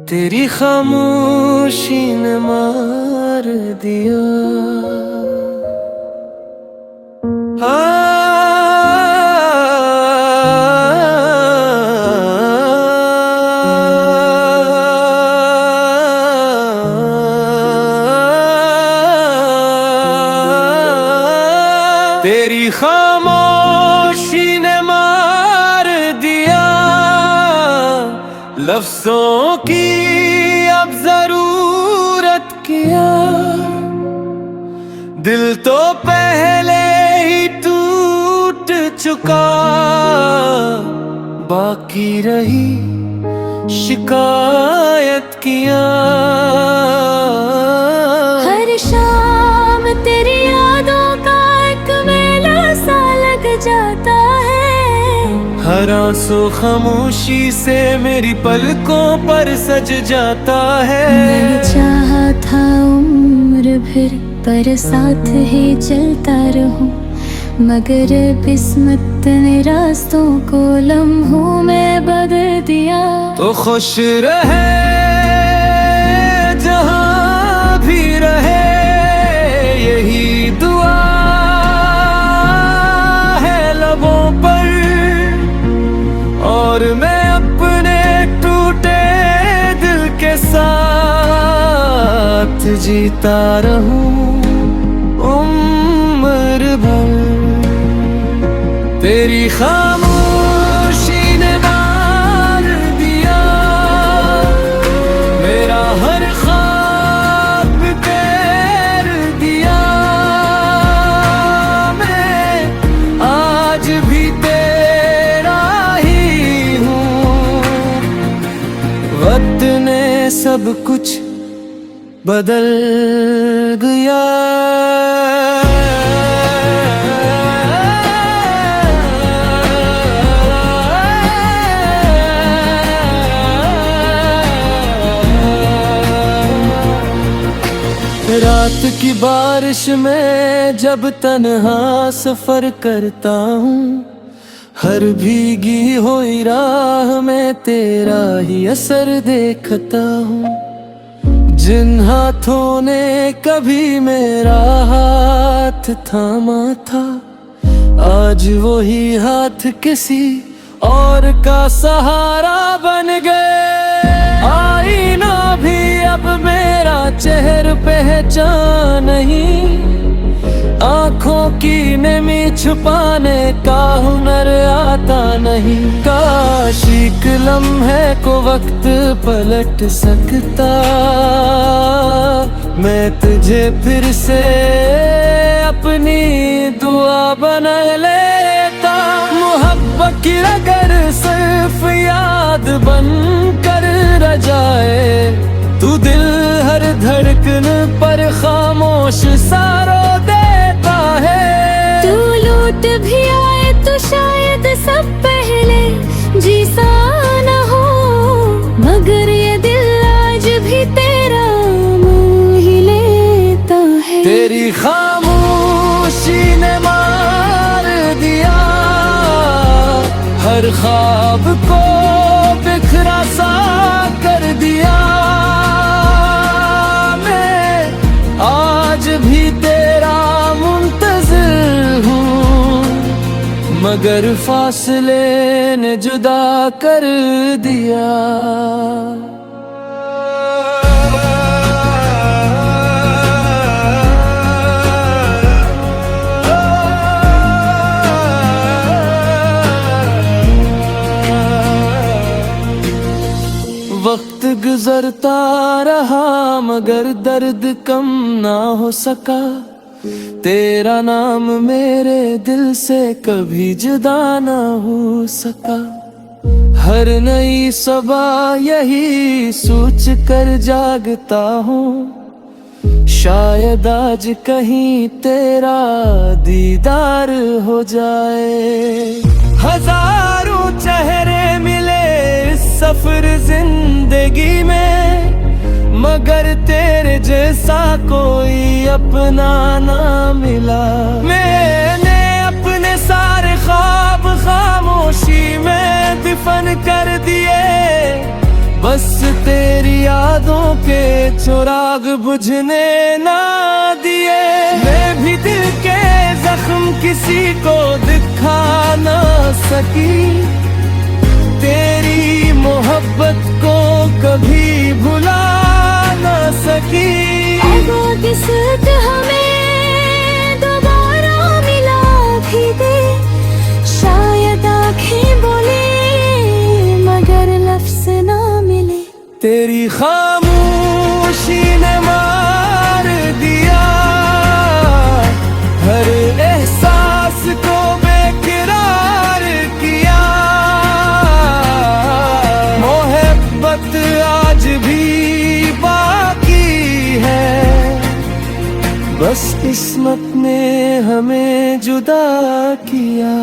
तेरी खामोशी ने मार दिया। तेरी खामोशी ने मार दिया। लफ्ज़ों की अब जरूरत किया। दिल तो पहले ही टूट चुका। बाकी रही शिकायत किया। हर शाम तेरी यादों का एक मेला सा लग जाता है। हर आंसू खामोशी से मेरी पलकों पर सज जाता है। मैंने चाहा था उम्र भर पर साथ ही चलता रहूं, मगर किस्मत ने रास्तों को लम्हों में बदल दिया। तो खुश रहे जहां भी रहे, यही दुआ है लबों पर। और मैं अपने टूटे दिल के साथ जीता रहूं उम्र भर। तेरी खामोशी ने मार दिया। मेरा हर ख्वाब तैर दिया। मैं आज भी तेरा ही हूँ। वक्त ने सब कुछ बदल गया। रात की बारिश में जब तन्हा सफर करता हूँ, हर भीगी हुई राह में तेरा ही असर देखता हूँ। जिन हाथों ने कभी मेरा हाथ थामा था, आज वही हाथ किसी और का सहारा बन गए। आईना भी अब मेरा चेहर पहचान नहीं। आंखों की नमी छुपाने का हुनर आता नहीं। काश एक लम्हे को वक्त पलट सकता, मैं तुझे फिर से अपनी दुआ बना लेता। मोहब्बत की अगर सिर्फ याद बन कर रह जाए, तू दिल हर धड़कन पर खामोश सारो देता है। तू लौट भी आए तो शायद सब पहले जैसा न हो, मगर ये दिल आज भी तेरा मुँह ही लेता है। तेरी खामोशी ने मार दिया। हर ख्वाब को बिखरा सा कर दिया। मैं आज भी तेरा मुंतज़िर हूँ, मगर फासले ने जुदा कर दिया। वक्त गुजरता रहा मगर दर्द कम ना हो सका। तेरा नाम मेरे दिल से कभी जुदा ना हो सका। हर नई सुबह यही सोच कर जागता हूँ, शायद आज कहीं तेरा दीदार हो जाए। हजारों चेहरे मिले इस सफर जिंदगी में, मगर तेरे जैसा कोई अपना ना मिला। मैंने अपने सारे ख्वाब खामोशी में दफन कर दिए, बस तेरी यादों के चिराग बुझने ना दिए। मैं भी दिल के जख्म किसी को दिखा ना सकी, तेरी मोहब्बत को कभी भुला ना सकी। वो किस्मत हमें दोबारा मिला भी दे, शायद आँखें बोले मगर लफ्ज़ ना मिले। तेरी खामोशी ने मार दिया हर एहसास को बेकरार किया। मोहब्बत आज भी बाकी है, बस किस्मत ने हमें जुदा किया।